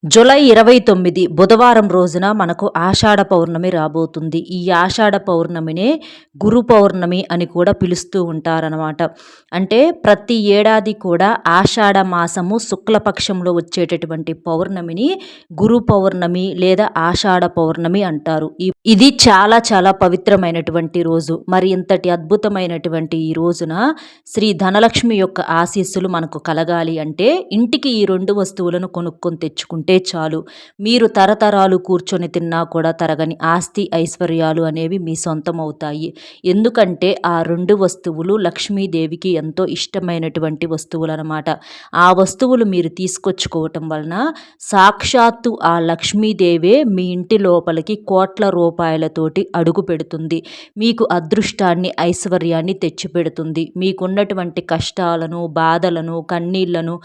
July 29 బుధవారం రోజున మనకు ఆషాఢ పౌర్ణమి రాబోతుంది. ఈ ఆషాఢ పౌర్ణమినే గురు పౌర్ణమి అని కూడా పిలుస్తూ ఉంటారనమాట. అంటే ప్రతి ఏడాది కూడా ఆషాఢ మాసము శుక్లపక్షంలో వచ్చేటటువంటి పౌర్ణమిని గురు పౌర్ణమి లేదా ఆషాఢ పౌర్ణమి అంటారు. ఇది చాలా చాలా పవిత్రమైనటువంటి రోజు. మరి ఇంతటి అద్భుతమైనటువంటి ఈ రోజున శ్రీ ధనలక్ష్మి యొక్క ఆశీస్సులు మనకు కలగాలి అంటే ఇంటికి ఈ 2 వస్తువులను కొనుక్కొని తెచ్చుకుంటే చాలు. మీరు తరతరాలు కూర్చొని తిన్నా కూడా తరగని ఆస్తి ఐశ్వర్యాలు అనేవి మీ సొంతం అవుతాయి. ఎందుకంటే ఆ 2 వస్తువులు లక్ష్మీదేవికి ఎంతో ఇష్టమైనటువంటి వస్తువులు అనమాట. ఆ వస్తువులు మీరు తీసుకొచ్చుకోవటం వలన సాక్షాత్తు ఆ లక్ష్మీదేవే మీ ఇంటి లోపలికి కోట్ల రూపాయలతోటి అడుగు పెడుతుంది. మీకు అదృష్టాన్ని ఐశ్వర్యాన్ని తెచ్చిపెడుతుంది. మీకున్నటువంటి కష్టాలను బాధలను కన్నీళ్లను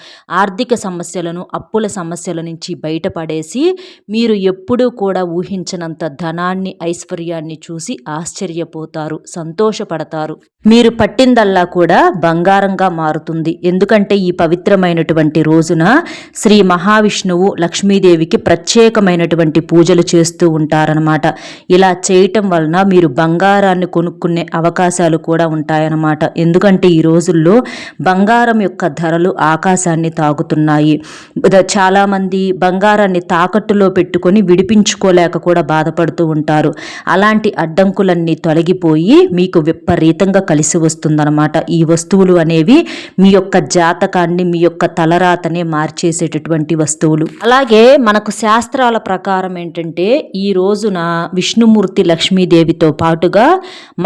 ఆర్థిక సమస్యలను అప్పుల సమస్యల నుంచి బయటపడేసి మీరు ఎప్పుడూ కూడా ఊహించనంత ధనాన్ని ఐశ్వర్యాన్ని చూసి ఆశ్చర్యపోతారు, సంతోషపడతారు. మీరు పట్టిందల్లా కూడా బంగారంగా మారుతుంది. ఎందుకంటే ఈ పవిత్రమైనటువంటి రోజున శ్రీ మహావిష్ణువు లక్ష్మీదేవికి ప్రత్యేకమైనటువంటి పూజలు చేస్తూ ఉంటారనమాట. ఇలా చేయటం వలన మీరు బంగారాన్ని కొనుక్కునే అవకాశాలు కూడా ఉంటాయన్నమాట. ఎందుకంటే ఈ రోజుల్లో బంగారం యొక్క ధరలు ఆకాశాన్ని తాకుతున్నాయి. చాలామంది బంగారాన్ని తాకట్టులో పెట్టుకొని విడిపించుకోలేక కూడా బాధపడుతూ ఉంటారు. అలాంటి అడ్డంకులన్నీ తొలగిపోయి మీకు విపరీతంగా కలిసి వస్తుందన్నమాట. ఈ వస్తువులు అనేవి మీ యొక్క జాతకాన్ని మీ యొక్క తలరాతనే మార్చేసేటటువంటి వస్తువులు. అలాగే మనకు శాస్త్రాల ప్రకారం ఏంటంటే ఈ రోజున విష్ణుమూర్తి లక్ష్మీదేవితో పాటుగా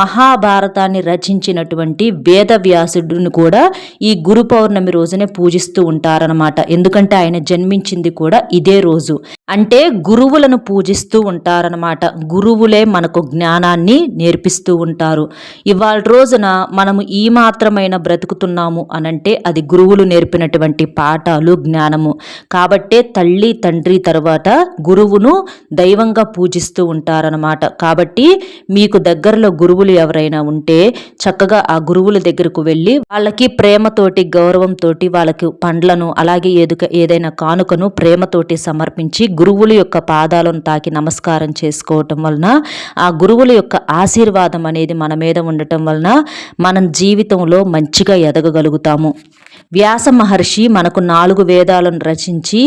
మహాభారతాన్ని రచించినటువంటి వేదవ్యాసుడిని కూడా ఈ గురు పౌర్ణమి రోజునే పూజిస్తూ ఉంటారనమాట. ఎందుకంటే ఆయన జన్మించింది కూడా ఇదే రోజు. అంటే గురువులను పూజిస్తూ ఉంటారనమాట. గురువులే మనకు జ్ఞానాన్ని నేర్పిస్తూ ఉంటారు. ఇవాళ రోజున మనము ఈ మాత్రమైన బ్రతుకుతున్నాము అనంటే అది గురువులు నేర్పినటువంటి పాఠాలు జ్ఞానము. కాబట్టే తల్లి తండ్రి తర్వాత గురువును దైవంగా పూజిస్తూ ఉంటారనమాట. కాబట్టి మీకు దగ్గరలో గురువులు ఎవరైనా ఉంటే చక్కగా ఆ గురువుల దగ్గరకు వెళ్ళి వాళ్ళకి ప్రేమతోటి గౌరవంతో వాళ్ళకి పండ్లను అలాగే ఏదైనా కానుకను ప్రేమతోటి సమర్పించి గురువుల యొక్క పాదాలను తాకి నమస్కారం చేసుకోవటం వలన ఆ గురువుల యొక్క ఆశీర్వాదం అనేది మన మీద ఉండటం వలన మనం జీవితంలో మంచిగా ఎదగగలుగుతాము. వ్యాస మహర్షి మనకు 4 వేదాలను రచించి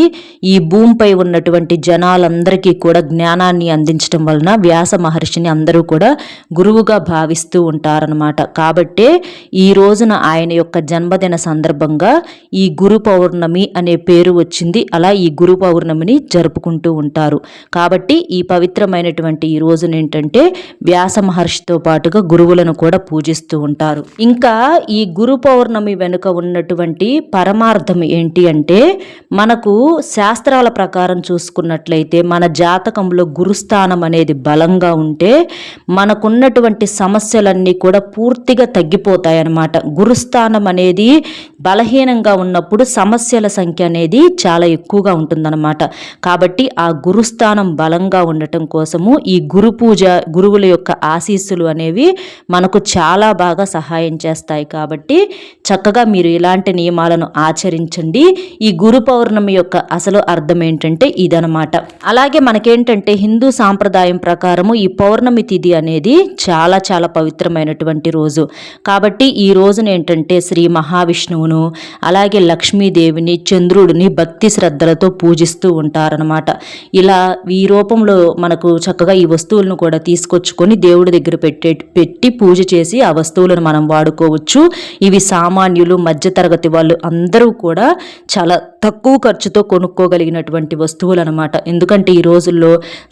ఈ భూమిపై ఉన్నటువంటి జనాలందరికీ కూడా జ్ఞానాన్ని అందించడం వలన వ్యాస మహర్షిని అందరూ కూడా గురువుగా భావిస్తూ ఉంటారనమాట. కాబట్టే ఈ రోజున ఆయన యొక్క జన్మదిన సందర్భంగా ఈ గురు పౌర్ణమి అనే పేరు వచ్చింది. అలా ఈ గురు పౌర్ణమిని జరుపుకుంటూ ఉంటారు. కాబట్టి ఈ పవిత్రమైనటువంటి ఈ రోజున ఏంటంటే వ్యాస మహర్షితో పాటుగా గురువులను కూడా పూజిస్తూ ఉంటారు. ఇంకా ఈ గురు పౌర్ణమి వెనుక ఉన్నటువంటి పరమార్థం ఏంటి అంటే మనకు శాస్త్రాల ప్రకారం చూసుకున్నట్లయితే మన జాతకంలో గురుస్థానం అనేది బలంగా ఉంటే మనకున్నటువంటి సమస్యలన్నీ కూడా పూర్తిగా తగ్గిపోతాయి అన్నమాట. గురుస్థానం అనేది బలహీనంగా ఉన్నప్పుడు సమస్యల సంఖ్య అనేది చాలా ఎక్కువగా ఉంటుందన్నమాట. కాబట్టి ఆ గురుస్థానం బలంగా ఉండటం కోసము ఈ గురు పూజ గురువుల యొక్క ఆశీస్సులు అనేవి మనకు చాలా బాగా సహాయం చేస్తాయి. కాబట్టి చక్కగా మీరు ఇలాంటి నియమాలను ఆచరించండి. ఈ గురు పౌర్ణమి యొక్క అసలు అర్థం ఏంటంటే ఇదనమాట. అలాగే మనకేంటంటే హిందూ సాంప్రదాయం ప్రకారము ఈ పౌర్ణమి తిథి అనేది చాలా చాలా పవిత్రమైనటువంటి రోజు. కాబట్టి ఈ రోజున ఏంటంటే శ్రీ మహావిష్ణువును అలాగే లక్ష్మీదేవిని చంద్రుడిని భక్తి శ్రద్ధలతో పూజిస్తూ ఉంటారనమాట. ఇలా ఈ రూపంలో మనకు చక్కగా ఈ వస్తువులను కూడా తీసుకొచ్చుకొని దేవుడి దగ్గర పెట్టి పూజ చేసి ఆ వస్తువులను మనం వాడుకోవచ్చు. ఇవి సామాన్యులు మధ్యతరగతి వాళ్ళు అందరూ కూడా చాలా తక్కువ ఖర్చుతో కొనుక్కోగలిగినటువంటి వస్తువులు అనమాట. ఎందుకంటే ఈ రోజుల్లో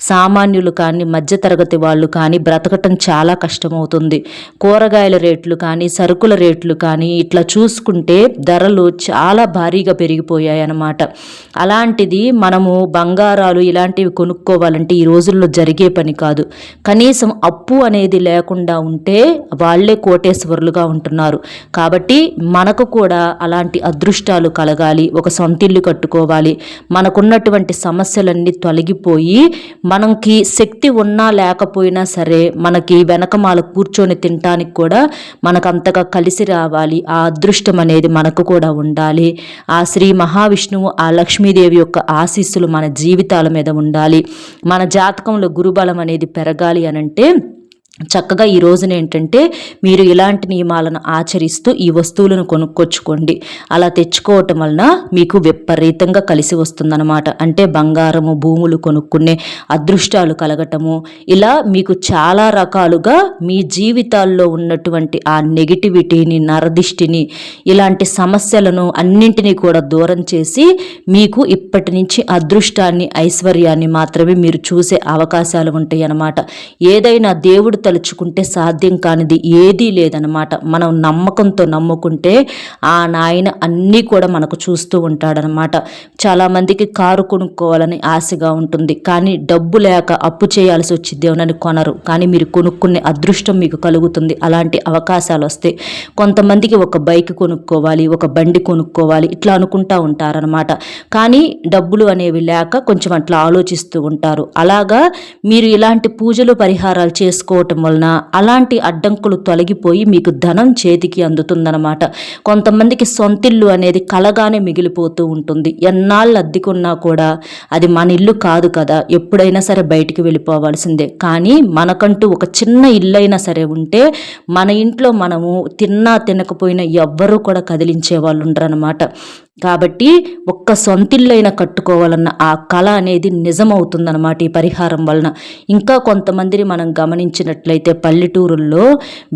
సామాన్యులు కానీ మధ్యతరగతి వాళ్ళు కానీ బ్రతకటం చాలా కష్టమవుతుంది. కూరగాయల రేట్లు కానీ సరుకుల రేట్లు కానీ ఇట్లా చూసుకుంటే ధరలు చాలా భారీగా పెరిగిపోయాయి అన్నమాట. అలాంటిది మనము బంగారాలు ఇలాంటివి కొనుక్కోవాలంటే ఈ రోజుల్లో జరిగే పని కాదు. కనీసం అప్పు అనేది లేకుండా ఉంటే వాళ్ళే కోటేశ్వరులుగా ఉంటున్నారు. కాబట్టి మనకు కూడా అలాంటి అదృష్టాలు కలగాలి. ఒక సొంత సొంతిల్లు కట్టుకోవాలి. మనకున్నటువంటి సమస్యలన్నీ తొలగిపోయి మనకి శక్తి ఉన్నా లేకపోయినా సరే మనకి వెనకమాల కూర్చొని తినటానికి కూడా మనకు అంతగా కలిసి రావాలి. ఆ అదృష్టం అనేది మనకు కూడా ఉండాలి. ఆ శ్రీ మహావిష్ణువు ఆ లక్ష్మీదేవి యొక్క ఆశీస్సులు మన జీవితాల మీద ఉండాలి. మన జాతకంలో గురుబలం అనేది పెరగాలి అనంటే చక్కగా ఈ రోజున ఏంటంటే మీరు ఇలాంటి నియమాలను ఆచరిస్తూ ఈ వస్తువులను కొనుక్కొచ్చుకోండి. అలా తెచ్చుకోవటం వలన మీకు విపరీతంగా కలిసి వస్తుందన్నమాట. అంటే బంగారము, భూములు కొనుక్కునే అదృష్టాలు కలగటము, ఇలా మీకు చాలా రకాలుగా మీ జీవితాల్లో ఉన్నటువంటి ఆ నెగిటివిటీని, నరదిష్టిని, ఇలాంటి సమస్యలను అన్నింటినీ కూడా దూరం చేసి మీకు ఇప్పటి నుంచి అదృష్టాన్ని, ఐశ్వర్యాన్ని మాత్రమే మీరు చూసే అవకాశాలు ఉంటాయి అన్నమాట. ఏదైనా దేవుడు తలుచుకుంటే సాధ్యం కానిది ఏదీ లేదనమాట. మనం నమ్మకంతో నమ్ముకుంటే ఆ నాయన అన్నీ కూడా మనకు చూస్తూ ఉంటాడనమాట. చాలామందికి కారు కొనుక్కోవాలని ఆశగా ఉంటుంది, కానీ డబ్బు లేక అప్పు చేయాల్సి వచ్చింది ఏమని కొనరు. కానీ మీరు కొనుక్కునే అదృష్టం మీకు కలుగుతుంది. అలాంటి అవకాశాలు వస్తాయి. కొంతమందికి ఒక బైక్ కొనుక్కోవాలి, ఒక బండి కొనుక్కోవాలి, ఇట్లా అనుకుంటా ఉంటారనమాట. కానీ డబ్బులు అనేవి లేక కొంచెం అట్లా ఆలోచిస్తూ ఉంటారు. అలాగా మీరు ఇలాంటి పూజలు పరిహారాలు చేసుకోవటం వలన అలాంటి అడ్డంకులు తొలగిపోయి మీకు ధనం చేతికి అందుతుందన్నమాట. కొంతమందికి సొంతిల్లు అనేది కలగానే మిగిలిపోతూ ఉంటుంది. ఎన్నాళ్ళు అద్దెకున్నా కూడా అది మన ఇల్లు కాదు కదా, ఎప్పుడైనా సరే బయటికి వెళ్ళిపోవాల్సిందే. కానీ మనకంటూ ఒక చిన్న ఇల్లు అయినా సరే ఉంటే మన ఇంట్లో మనము తిన్నా తినకపోయినా ఎవ్వరూ కూడా కదిలించే వాళ్ళు ఉండరన్నమాట. కాబట్టి ఒక్క సొంతిల్లైనా కట్టుకోవాలన్న ఆ కళ అనేది నిజమవుతుందన్నమాట ఈ పరిహారం వలన. ఇంకా కొంతమందిని మనం గమనించినట్లయితే పల్లెటూరుల్లో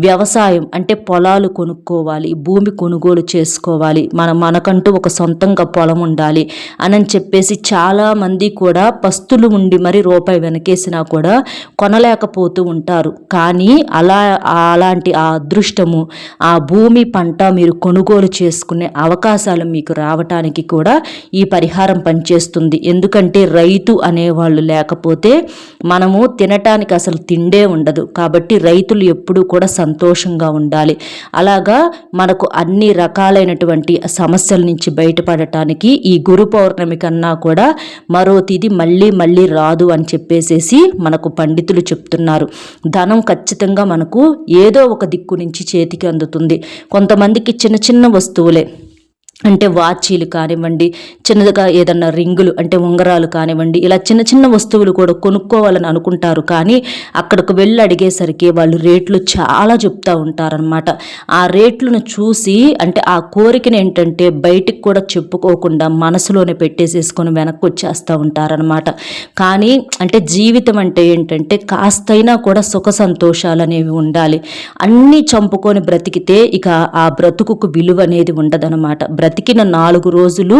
వ్యవసాయం అంటే పొలాలు కొనుక్కోవాలి, భూమి కొనుగోలు చేసుకోవాలి, మనకంటూ ఒక సొంతంగా పొలం ఉండాలి అని చెప్పేసి చాలామంది కూడా పస్తులు ఉండి మరి రూపాయి వెనకేసినా కూడా కొనలేకపోతూ ఉంటారు. కానీ అలాంటి ఆ అదృష్టము, ఆ భూమి పంట మీరు కొనుగోలు చేసుకునే అవకాశాలు మీకు రావటానికి కూడా ఈ పరిహారం పనిచేస్తుంది. ఎందుకంటే రైతు అనేవాళ్ళు లేకపోతే మనము తినటానికి అసలు తిండే ఉండదు. కాబట్టి రైతులు ఎప్పుడూ కూడా సంతోషంగా ఉండాలి. అలాగా మనకు అన్ని రకాలైనటువంటి సమస్యల నుంచి బయటపడటానికి ఈ గురు పౌర్ణమి కన్నా కూడా మరో తిథి మళ్ళీ రాదు అని చెప్పేసేసి మనకు పండితులు చెప్తున్నారు. ధనం ఖచ్చితంగా మనకు ఏదో ఒక దిక్కు నుంచి చేతికి అందుతుంది. కొంతమందికి చిన్న చిన్న వస్తువులే అంటే వాచీలు కానివ్వండి, చిన్నదిగా ఏదన్నా రింగులు అంటే ఉంగరాలు కానివ్వండి, ఇలా చిన్న చిన్న వస్తువులు కూడా కొనుక్కోవాలని అనుకుంటారు. కానీ అక్కడికి వెళ్ళి అడిగేసరికి వాళ్ళు రేట్లు చాలా చెప్తూ ఉంటారనమాట. ఆ రేట్లను చూసి అంటే ఆ కోరికను ఏంటంటే బయటికి కూడా చెప్పుకోకుండా మనసులోనే పెట్టేసేసుకొని వెనక్కి వచ్చేస్తూ ఉంటారనమాట. కానీ అంటే జీవితం అంటే ఏంటంటే కాస్తైనా కూడా సుఖ సంతోషాలు అనేవి ఉండాలి. అన్నీ చంపుకొని బ్రతికితే ఇక ఆ బ్రతుకుకు విలువ అనేది ఉండదనమాట. బ్రతికిన 4 రోజులు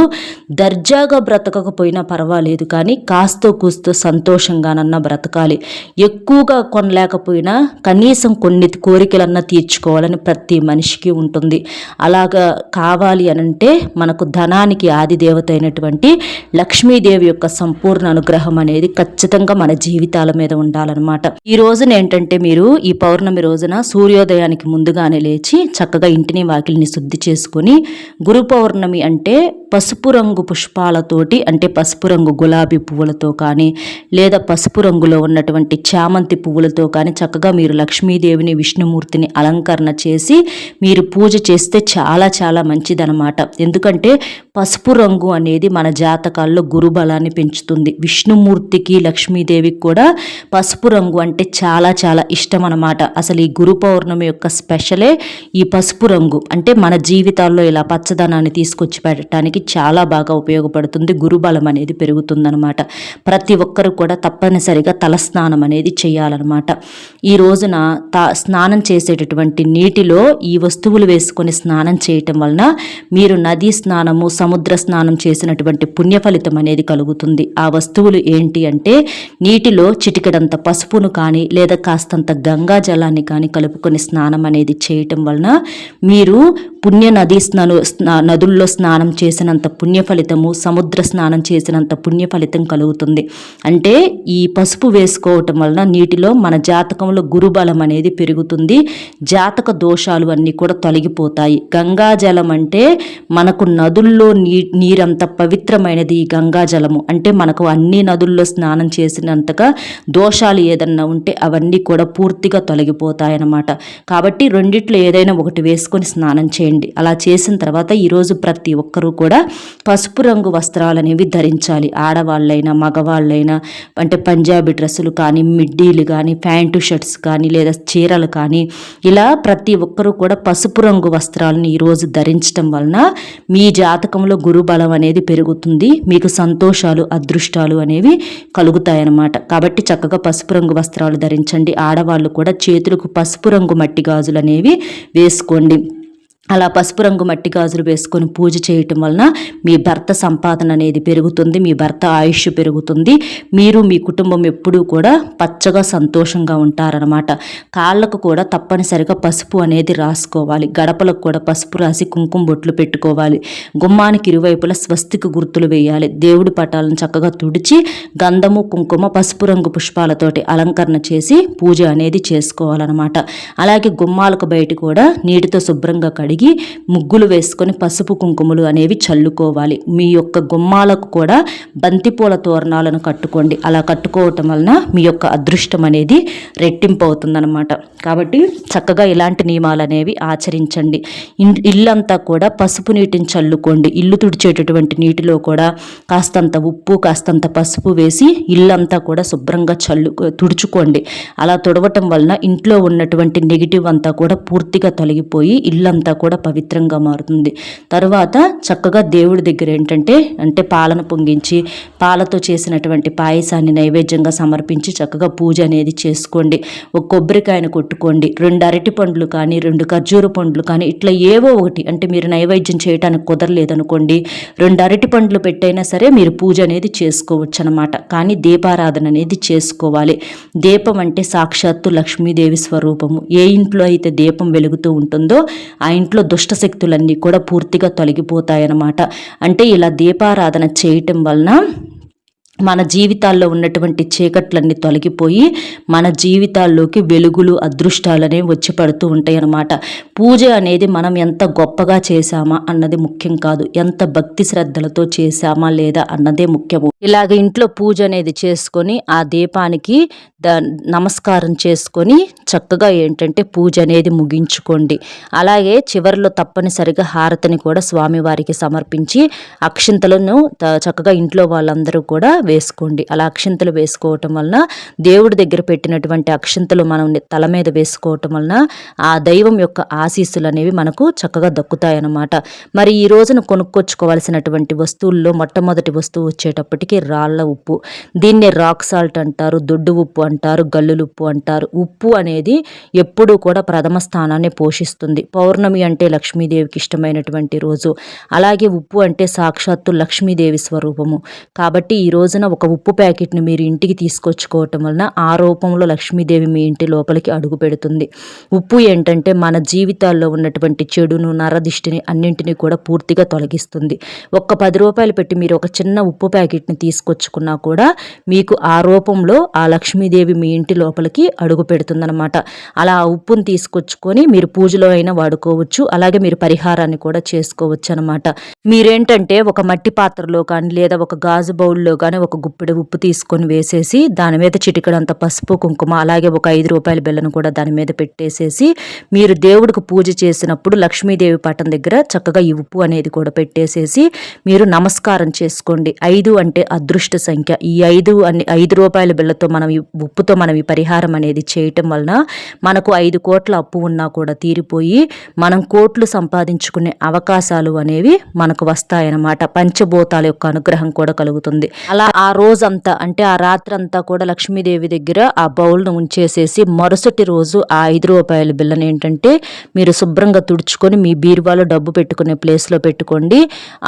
దర్జాగా బ్రతకకపోయినా పర్వాలేదు, కానీ కాస్తో కూస్తో సంతోషంగానన్నా బ్రతకాలి. ఎక్కువగా కొనలేకపోయినా కనీసం కొన్ని కోరికలన్నా తీర్చుకోవాలని ప్రతి మనిషికి ఉంటుంది. అలాగా కావాలి అనంటే మనకు ధనానికి ఆది దేవత అయినటువంటి లక్ష్మీదేవి యొక్క సంపూర్ణ అనుగ్రహం అనేది ఖచ్చితంగా మన జీవితాల మీద ఉండాలన్నమాట. ఈ రోజున ఏంటంటే మీరు ఈ పౌర్ణమి రోజున సూర్యోదయానికి ముందుగానే లేచి చక్కగా ఇంటిని వాకిలిని శుద్ధి చేసుకొని గురు పౌర్ణమి అంటే పసుపు రంగు పుష్పాలతోటి అంటే పసుపు రంగు గులాబీ పువ్వులతో కానీ లేదా పసుపు రంగులో ఉన్నటువంటి చామంతి పువ్వులతో కానీ చక్కగా మీరు లక్ష్మీదేవిని విష్ణుమూర్తిని అలంకరణ చేసి మీరు పూజ చేస్తే చాలా చాలా మంచిదన్నమాట. ఎందుకంటే పసుపు రంగు అనేది మన జాతకాల్లో గురుబలాన్ని పెంచుతుంది. విష్ణుమూర్తికి లక్ష్మీదేవికి కూడా పసుపు రంగు అంటే చాలా చాలా ఇష్టం అన్నమాట. అసలు ఈ గురు పౌర్ణమి యొక్క స్పెషలే ఈ పసుపు రంగు. అంటే మన జీవితాల్లో ఇలా పచ్చదనాన్ని తీసుకొచ్చి పెట్టడానికి చాలా బాగా ఉపయోగపడుతుంది. గురుబలం అనేది పెరుగుతుందనమాట. ప్రతి ఒక్కరు కూడా తప్పనిసరిగా తలస్నానం అనేది చేయాలన్నమాట. ఈ రోజున స్నానం చేసేటటువంటి నీటిలో ఈ వస్తువులు వేసుకొని స్నానం చేయటం వలన మీరు నదీ స్నానము, సముద్ర స్నానం చేసినటువంటి పుణ్య ఫలితం అనేది కలుగుతుంది. ఆ వస్తువులు ఏంటి అంటే నీటిలో చిటికెడంత పసుపును కానీ లేదా కాస్తంత గంగా జలాన్ని కానీ కలుపుకొని స్నానం అనేది చేయటం వలన మీరు పుణ్య నదుల్లో స్నానం చేసినంత పుణ్య ఫలితము, సముద్ర స్నానం చేసినంత పుణ్య ఫలితం కలుగుతుంది. అంటే ఈ పసుపు వేసుకోవటం వలన నీటిలో మన జాతకంలో గురుబలం అనేది పెరుగుతుంది. జాతక దోషాలు అన్నీ కూడా తొలగిపోతాయి. గంగాజలం అంటే మనకు నదుల్లో నీరంత పవిత్రమైనది ఈ గంగాజలము. అంటే మనకు అన్ని నదుల్లో స్నానం చేసినంతగా దోషాలు ఏదన్నా ఉంటే అవన్నీ కూడా పూర్తిగా తొలగిపోతాయన్నమాట. కాబట్టి రెండిట్లో ఏదైనా ఒకటి వేసుకొని స్నానం చేయండి. అలా చేసిన తర్వాత ఈరోజు ప్రతి ఒక్కరూ కూడా పసుపు రంగు వస్త్రాలు అనేవి ధరించాలి. ఆడవాళ్ళైనా మగవాళ్ళైనా, అంటే పంజాబీ డ్రెస్సులు కానీ, మిడ్డీలు కానీ, ప్యాంటు షర్ట్స్ కానీ, లేదా చీరలు కానీ, ఇలా ప్రతి ఒక్కరూ కూడా పసుపు రంగు వస్త్రాలను ఈరోజు ధరించడం వలన మీ జాతకంలో గురుబలం అనేది పెరుగుతుంది. మీకు సంతోషాలు, అదృష్టాలు అనేవి కలుగుతాయన్నమాట. కాబట్టి చక్కగా పసుపు రంగు వస్త్రాలు ధరించండి. ఆడవాళ్ళు కూడా చేతులకు పసుపు రంగు మట్టి గాజులు అనేవి వేసుకోండి. అలా పసుపు రంగు మట్టి గాజులు వేసుకొని పూజ చేయటం వలన మీ భర్త సంపాదన అనేది పెరుగుతుంది, మీ భర్త ఆయుష్ పెరుగుతుంది, మీరు మీ కుటుంబం ఎప్పుడూ కూడా పచ్చగా సంతోషంగా ఉంటారనమాట. కాళ్ళకు కూడా తప్పనిసరిగా పసుపు అనేది రాసుకోవాలి. గడపలకు కూడా పసుపు రాసి కుంకుమ బొట్లు పెట్టుకోవాలి. గుమ్మానికి ఇరువైపులా స్వస్తిక గుర్తులు వేయాలి. దేవుడి పటాలను చక్కగా తుడిచి గంధము, కుంకుమ, పసుపు రంగు పుష్పాలతోటి అలంకరణ చేసి పూజ అనేది చేసుకోవాలన్నమాట. అలాగే గుమ్మాలకు బయట కూడా నీటితో శుభ్రంగా కడిగి ముగ్గులు వేసుకొని పసుపు కుంకుమలు అనేవి చల్లుకోవాలి. మీ యొక్క గుమ్మాలకు కూడా బంతిపూల తోరణాలను కట్టుకోండి. అలా కట్టుకోవటం వలన మీ యొక్క అదృష్టం అనేది రెట్టింపు అవుతుందన్నమాట. కాబట్టి చక్కగా ఇలాంటి నియమాలు అనేవి ఆచరించండి. ఇల్లంతా కూడా పసుపు నీటిని చల్లుకోండి. ఇల్లు తుడిచేటటువంటి నీటిలో కూడా కాస్తంత ఉప్పు, కాస్తంత పసుపు వేసి ఇల్లంతా కూడా శుభ్రంగా తుడుచుకోండి. అలా తుడవటం వలన ఇంట్లో ఉన్నటువంటి నెగిటివ్ అంతా కూడా పూర్తిగా తొలగిపోయి ఇల్లంతా కూడా పవిత్రంగా మారుతుంది. తర్వాత చక్కగా దేవుడి దగ్గర అంటే పాలను పొంగించి పాలతో చేసినటువంటి పాయసాన్ని నైవేద్యంగా సమర్పించి చక్కగా పూజ అనేది చేసుకోండి. ఒక కొబ్బరికాయను కొట్టుకోండి. 2 అరటి పండ్లు కానీ, 2 ఖర్జూర పండ్లు కానీ, ఇట్లా ఏవో ఒకటి, అంటే మీరు నైవేద్యం చేయడానికి కుదరలేదనుకోండి, 2 అరటి పండ్లు పెట్టైనా సరే మీరు పూజ అనేది చేసుకోవచ్చు అనమాట. కానీ దీపారాధన అనేది చేసుకోవాలి. దీపం అంటే సాక్షాత్తు లక్ష్మీదేవి స్వరూపము. ఏ ఇంట్లో అయితే దీపం వెలుగుతూ ఉంటుందో ఆ ఇంట్లో దుష్ట శక్తులన్నీ కూడా పూర్తిగా తొలగిపోతాయన్నమాట. అంటే ఇలా దీపారాధన చేయటం వలన మన జీవితాల్లో ఉన్నటువంటి చీకట్లన్నీ తొలగిపోయి మన జీవితాల్లోకి వెలుగులు, అదృష్టాలు అనేవి వచ్చి పడుతూ ఉంటాయి అన్నమాట. పూజ అనేది మనం ఎంత గొప్పగా చేశామా అన్నది ముఖ్యం కాదు, ఎంత భక్తి శ్రద్ధలతో చేశామా లేదా అన్నదే ముఖ్యము. ఇలాగ ఇంట్లో పూజ అనేది చేసుకొని ఆ దీపానికి నమస్కారం చేసుకొని చక్కగా పూజ అనేది ముగించుకోండి. అలాగే చివరిలో తప్పనిసరిగా హారతిని కూడా స్వామివారికి సమర్పించి అక్షింతలను చక్కగా ఇంట్లో వాళ్ళందరూ కూడా వేసుకోండి. అలా అక్షింతలు వేసుకోవటం వలన దేవుడి దగ్గర పెట్టినటువంటి అక్షింతలు మనం తల మీద వేసుకోవటం వలన ఆ దైవం యొక్క ఆశీస్సులు అనేవి మనకు చక్కగా దక్కుతాయన్నమాట. మరి ఈ రోజున కొనుక్కొచ్చుకోవాల్సినటువంటి వస్తువుల్లో మొట్టమొదటి వస్తువు వచ్చేటప్పటికి రాళ్ల ఉప్పు. దీన్నే రాక్ సాల్ట్ అంటారు, దొడ్డు ఉప్పు అంటారు, గల్లులుప్పు అంటారు. ఉప్పు అనేది ఎప్పుడూ కూడా ప్రథమ స్థానాన్ని పోషిస్తుంది. పౌర్ణమి అంటే లక్ష్మీదేవికి ఇష్టమైనటువంటి రోజు. అలాగే ఉప్పు అంటే సాక్షాత్తు లక్ష్మీదేవి స్వరూపము. కాబట్టి ఈ రోజున ఒక ఉప్పు ప్యాకెట్ని మీరు ఇంటికి తీసుకొచ్చుకోవటం వలన ఆ రూపంలో లక్ష్మీదేవి మీ ఇంటి లోపలికి అడుగు పెడుతుంది. ఉప్పు మన జీవితాల్లో ఉన్నటువంటి చెడును, నరదిష్టిని అన్నింటినీ కూడా పూర్తిగా తొలగిస్తుంది. ఒక్క 10 రూపాయలు పెట్టి మీరు ఒక చిన్న ఉప్పు ప్యాకెట్ని తీసుకొచ్చుకున్నా కూడా మీకు ఆ రూపంలో ఆ లక్ష్మీదేవి మీ ఇంటి లోపలికి అడుగు పెడుతుందన్నమాట. అలా ఆ ఉప్పును తీసుకొచ్చుకొని మీరు పూజలో అయినా వాడుకోవచ్చు. అలాగే మీరు పరిహారాన్ని కూడా చేసుకోవచ్చు అనమాట. ఒక మట్టి పాత్రలో కానీ లేదా ఒక గాజు బౌల్లో కానీ ఒక గుప్పెడు ఉప్పు తీసుకొని వేసేసి దాని మీద చిటికడంత పసుపు, కుంకుమ, అలాగే ఒక 5 రూపాయల బిళ్ళను కూడా దాని మీద పెట్టేసేసి మీరు దేవుడికి పూజ చేసినప్పుడు లక్ష్మీదేవి పటం దగ్గర చక్కగా ఈ ఉప్పు అనేది కూడా పెట్టేసేసి మీరు నమస్కారం చేసుకోండి. 5 అంటే అదృష్ట సంఖ్య. ఈ 5 రూపాయల బిళ్ళతో ఉప్పుతో మనం ఈ పరిహారం అనేది చేయటం వలన మనకు 5 కోట్ల అప్పు ఉన్నా కూడా తీరిపోయి మనం కోట్లు సంపాదించుకునే అవకాశాలు అనేవి మనకు వస్తాయన్నమాట. పంచభూతాల యొక్క అనుగ్రహం కూడా కలుగుతుంది. అలా ఆ రోజంతా అంటే ఆ రాత్రంతా కూడా లక్ష్మీదేవి దగ్గర ఆ బౌల్ను ఉంచేసేసి మరుసటి రోజు ఆ 5 రూపాయల బిళ్ళని ఏంటంటే మీరు శుభ్రంగా తుడుచుకొని మీ బీరువాలో డబ్బు పెట్టుకునే ప్లేస్లో పెట్టుకోండి.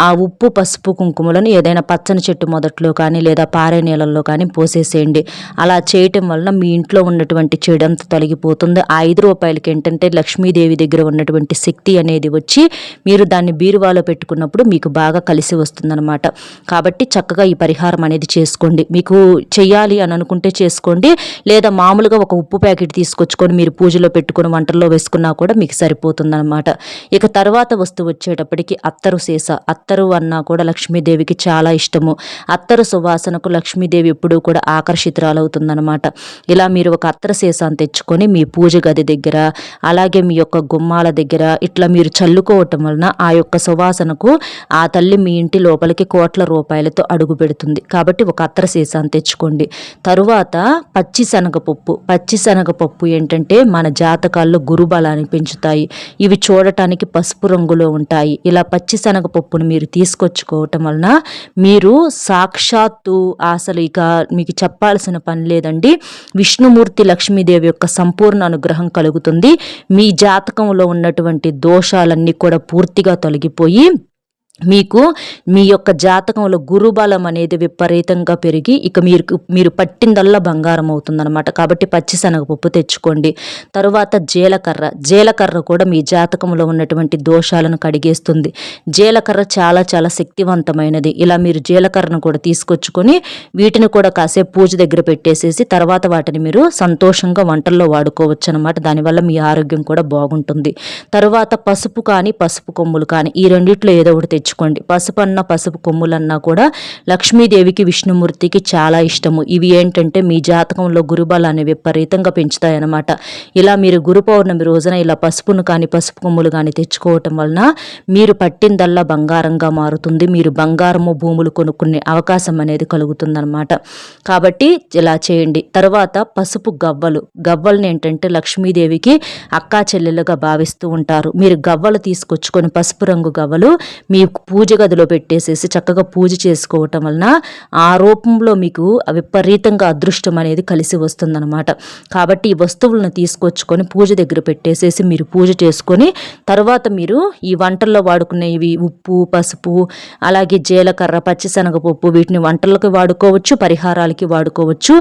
ఆ ఉప్పు పసుపు కుంకుమలను ఏదైనా పచ్చని చెట్టు మొదట్లో కానీ లేదా పారే నీళ్ళల్లో కానీ పోసేసేయండి. అలా చేయటం వలన మీ ఇంట్లో ఉన్నటువంటి చెడంతా తొలగిపోతుంది. ఆ 5 రూపాయలకి ఏంటంటే లక్ష్మీదేవి దగ్గర ఉన్నటువంటి శక్తి అనేది వచ్చి మీరు దాన్ని బీరువాలో పెట్టుకున్నప్పుడు మీకు బాగా కలిసి వస్తుందన్నమాట. కాబట్టి చక్కగా ఈ పరిహారం అనేది చేసుకోండి. మీకు చెయ్యాలి అని అనుకుంటే చేసుకోండి, లేదా మామూలుగా ఒక ఉప్పు ప్యాకెట్ తీసుకొచ్చుకొని మీరు పూజలో పెట్టుకుని వంటల్లో వేసుకున్నా కూడా మీకు సరిపోతుందన్నమాట. ఇక తర్వాత వస్తువు వచ్చేటప్పటికి అత్తరు సీస. అత్తరు అన్నా కూడా లక్ష్మీదేవికి చాలా ఇష్టము. అత్తరు సువాసనకు లక్ష్మీదేవి ఎప్పుడూ కూడా ఆకర్షితురాలవుతుందన్నమాట. ఇలా మీరు ఒక అత్తరు సీసాను తెచ్చుకొని మీ పూజ గది దగ్గర అలాగే మీ యొక్క గుమ్మాల దగ్గర ఇట్లా మీరు చల్లుకోవటం వలన ఆ యొక్క సువాసనకు ఆ తల్లి మీ ఇంటి లోపలికి కోట్ల రూపాయలతో అడుగు పెడుతుంది. కాబట్టి ఒక అత్తరు సీసాను తెచ్చుకోండి. తరువాత పచ్చిశనగపప్పు ఏంటంటే మన జాతకాల్లో గురుబలాన్ని పెంచుతాయి. ఇవి చూడటానికి పసుపు రంగులో ఉంటాయి. ఇలా పచ్చిశనగపప్పును మీరు తీసుకొచ్చుకోవటం వలన మీరు సాక్షాత్తు అసలు ఇక మీకు చెప్పాల్సిన పని లేదండి, విష్ణుమూర్తి లక్ష్మీదేవి యొక్క సంపూర్ణ అనుగ్రహం కలుగుతుంది. మీ జాతకంలో ఉన్నటువంటి దోషాలన్నీ కూడా పూర్తిగా తొలగిపోయి మీకు మీ యొక్క జాతకంలో గురుబలం అనేది విపరీతంగా పెరిగి ఇక మీరు పట్టిందల్లా బంగారం అవుతుందన్నమాట. కాబట్టి పచ్చిశనగపప్పు తెచ్చుకోండి. తరువాత జీలకర్ర కూడా మీ జాతకంలో ఉన్నటువంటి దోషాలను కడిగేస్తుంది. జీలకర్ర చాలా చాలా శక్తివంతమైనది. ఇలా మీరు జీలకర్రను కూడా తీసుకొచ్చుకొని వీటిని కూడా కాసేపు పూజ దగ్గర పెట్టేసేసి తర్వాత వాటిని మీరు సంతోషంగా వంటల్లో వాడుకోవచ్చు అనమాట. దానివల్ల మీ ఆరోగ్యం కూడా బాగుంటుంది. తరువాత పసుపు కానీ పసుపు కొమ్ములు కానీ ఈ రెండిట్లో ఏదో ఒకటి తెచ్చుకోండి. పసుపు అన్న పసుపు కొమ్ములన్నా కూడా లక్ష్మీదేవికి విష్ణుమూర్తికి చాలా ఇష్టము. ఇవి ఏంటంటే మీ జాతకంలో గురుబలాన్ని విపరీతంగా పెంచుతాయన్నమాట. ఇలా మీరు గురు పౌర్ణమి రోజున ఇలా పసుపును కానీ పసుపు కొమ్ములు కానీ తెచ్చుకోవటం వలన మీరు పట్టిందల్లా బంగారంగా మారుతుంది. మీరు బంగారము భూములు కొనుక్కునే అవకాశం అనేది కలుగుతుందన్నమాట. కాబట్టి ఇలా చేయండి. తర్వాత పసుపు గవ్వలను ఏంటంటే లక్ష్మీదేవికి అక్కా చెల్లెలుగా భావిస్తూ ఉంటారు. మీరు గవ్వలు తీసుకొచ్చుకొని పసుపు రంగు గవ్వలు మీ పూజ గదిలో పెట్టేసేసి చక్కగా పూజ చేసుకోవటం వలన ఆ రూపంలో మీకు విపరీతంగా అదృష్టం అనేది కలిసి వస్తుందన్నమాట. కాబట్టి ఈ వస్తువులను తీసుకొచ్చుకొని పూజ దగ్గర పెట్టేసేసి మీరు పూజ చేసుకొని తర్వాత మీరు ఈ వంటల్లో వాడుకునేవి ఉప్పు పసుపు అలాగే జీలకర్ర పచ్చిశనగపప్పు వీటిని వంటలకు వాడుకోవచ్చు, పరిహారాలకి వాడుకోవచ్చు.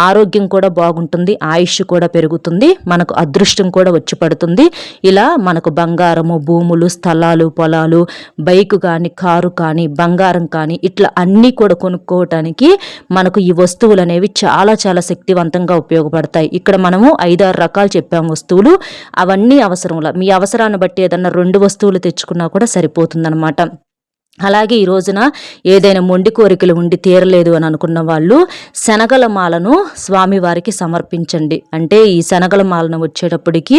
ఆరోగ్యం కూడా బాగుంటుంది, ఆయుష్ కూడా పెరుగుతుంది, మనకు అదృష్టం కూడా వచ్చి పడుతుంది. ఇలా మనకు బంగారము భూములు స్థలాలు పొలాలు బైక్ కానీ కారు కానీ బంగారం కానీ ఇట్లా అన్నీ కూడా కొనుక్కోవటానికి మనకు ఈ వస్తువులు అనేవి చాలా చాలా శక్తివంతంగా ఉపయోగపడతాయి. ఇక్కడ మనము 5-6 రకాలు చెప్పాము వస్తువులు. అవన్నీ అవసరంలా మీ అవసరాన్ని బట్టి ఏదన్నా 2 వస్తువులు తెచ్చుకున్నా కూడా సరిపోతుందన్నమాట. అలాగే ఈ రోజున ఏదైనా మొండి కోరికలు ఉండి తీరలేదు అని అనుకున్న వాళ్ళు శనగల మాలను స్వామివారికి సమర్పించండి. అంటే ఈ శనగల మాలను వచ్చేటప్పటికి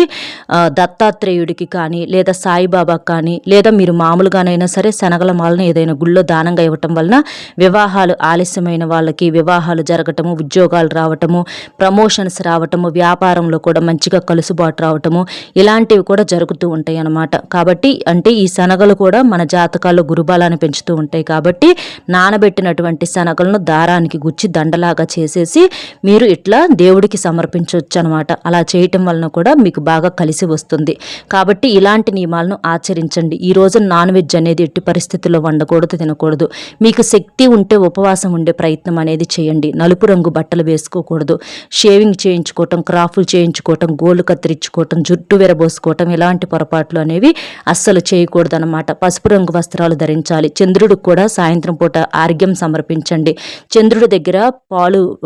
దత్తాత్రేయుడికి కానీ లేదా సాయిబాబాకి కానీ లేదా మీరు మామూలుగానైనా సరే శనగల మాలను ఏదైనా గుళ్ళో దానంగా ఇవ్వటం వలన వివాహాలు ఆలస్యమైన వాళ్ళకి వివాహాలు జరగటము, ఉద్యోగాలు రావటము, ప్రమోషన్స్ రావటము, వ్యాపారంలో కూడా మంచిగా కలుసుబాటు రావటము ఇలాంటివి కూడా జరుగుతూ ఉంటాయి అన్నమాట. కాబట్టి అంటే ఈ శనగలు కూడా మన జాతకాల్లో గురుబల పెంచుతూ ఉంటాయి. కాబట్టి నానబెట్టినటువంటి శనగలను దారానికి గుచ్చి దండలాగా చేసేసి మీరు ఇట్లా దేవుడికి సమర్పించవచ్చు అనమాట. అలా చేయటం వలన కూడా మీకు బాగా కలిసి వస్తుంది. కాబట్టి ఇలాంటి నియమాలను ఆచరించండి. ఈ రోజు నాన్ వెజ్ అనేది ఎట్టి పరిస్థితుల్లో వండకూడదు, తినకూడదు. మీకు శక్తి ఉంటే ఉపవాసం ఉండే ప్రయత్నం అనేది చేయండి. నలుపు రంగు బట్టలు వేసుకోకూడదు. షేవింగ్ చేయించుకోవటం, క్రాఫ్లు చేయించుకోవటం, గోళ్ళు కత్తిరించుకోవటం, జుట్టు విరబోసుకోవటం ఇలాంటి పొరపాట్లు అనేవి అస్సలు చేయకూడదు అనమాట. పసుపు రంగు వస్త్రాలు ధరించాలి. చంద్రుడికి కూడా సాయంత్రం పూట ఆర్ఘ్యం సమర్పించండి. చంద్రుడి దగ్గర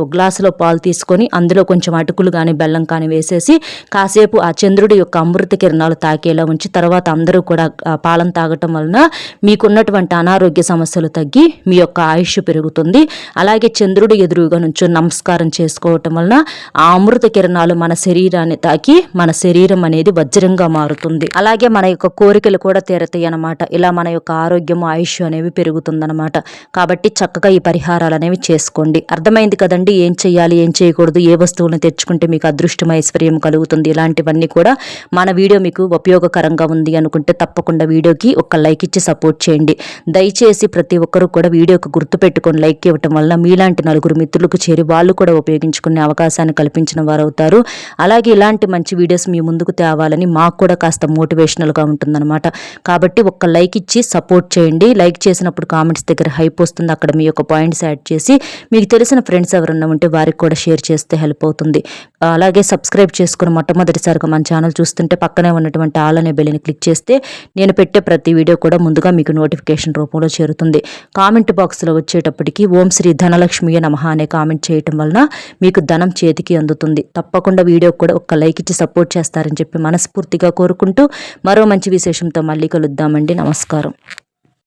ఒక గ్లాసులో పాలు తీసుకొని అందులో కొంచెం అటుకులు కానీ బెల్లం కానీ వేసేసి కాసేపు ఆ చంద్రుడి యొక్క అమృత కిరణాలు తాకేలా ఉంచి తర్వాత అందరూ కూడా పాలను తాగటం వలన మీకున్నటువంటి అనారోగ్య సమస్యలు తగ్గి మీ యొక్క ఆయుష్ పెరుగుతుంది. అలాగే చంద్రుడి ఎదురుగా నుంచి నమస్కారం చేసుకోవటం వలన ఆ అమృత కిరణాలు మన శరీరాన్ని తాకి మన శరీరం అనేది వజ్రంగా మారుతుంది. అలాగే మన యొక్క కోరికలు కూడా తీరతాయి అన్నమాట. ఇలా మన యొక్క ఆరోగ్యము ఆయుష్ అనేవి పెరుగుతుందన్నమాట. కాబట్టి చక్కగా ఈ పరిహారాలు అనేవి చేసుకోండి. అర్థమైంది కదండి, ఏం చేయాలి ఏం చేయకూడదు, ఏ వస్తువులను తెచ్చుకుంటే మీకు అదృష్టం ఐశ్వర్యం కలుగుతుంది, ఇలాంటివన్నీ కూడా మన వీడియో మీకు ఉపయోగకరంగా ఉంది అనుకుంటే తప్పకుండా వీడియోకి ఒక లైక్ ఇచ్చి సపోర్ట్ చేయండి. దయచేసి ప్రతి ఒక్కరూ కూడా వీడియోకి గుర్తుపెట్టుకొని లైక్ ఇవ్వటం వల్ల మీలాంటి నలుగురు మిత్రులకు చేరి వాళ్ళు కూడా ఉపయోగించుకునే అవకాశాన్ని కల్పించిన వారు అవుతారు. అలాగే ఇలాంటి మంచి వీడియోస్ మీ ముందుకు తేవాలని మాకు కూడా కాస్త మోటివేషనల్గా ఉంటుందన్నమాట. కాబట్టి ఒక్క లైక్ ఇచ్చి సపోర్ట్ చేయండి. లైక్ చేసినప్పుడు కామెంట్స్ దగ్గర హైప్ వస్తుంది, అక్కడ మీ యొక్క పాయింట్స్ యాడ్ చేసి మీకు తెలిసిన ఫ్రెండ్స్ ఎవరన్నా ఉంటే వారికి కూడా షేర్ చేస్తే హెల్ప్ అవుతుంది. అలాగే సబ్స్క్రైబ్ చేసుకుని మొట్టమొదటిసారిగా మన ఛానల్ చూస్తుంటే పక్కనే ఉన్నటువంటి ఆల్ అనే బెల్ని క్లిక్ చేస్తే నేను పెట్టే ప్రతి వీడియో కూడా ముందుగా మీకు నోటిఫికేషన్ రూపంలో చేరుతుంది. కామెంట్ బాక్స్లో వచ్చేటప్పటికి ఓం శ్రీ ధనలక్ష్మియ నమః అనే కామెంట్ చేయటం వలన మీకు ధనం చేతికి అందుతుంది. తప్పకుండా వీడియో కూడా ఒక లైక్ ఇచ్చి సపోర్ట్ చేస్తారని చెప్పి మనస్ఫూర్తిగా కోరుకుంటూ మరో మంచి విశేషంతో మళ్ళీ కలుద్దామండి. నమస్కారం.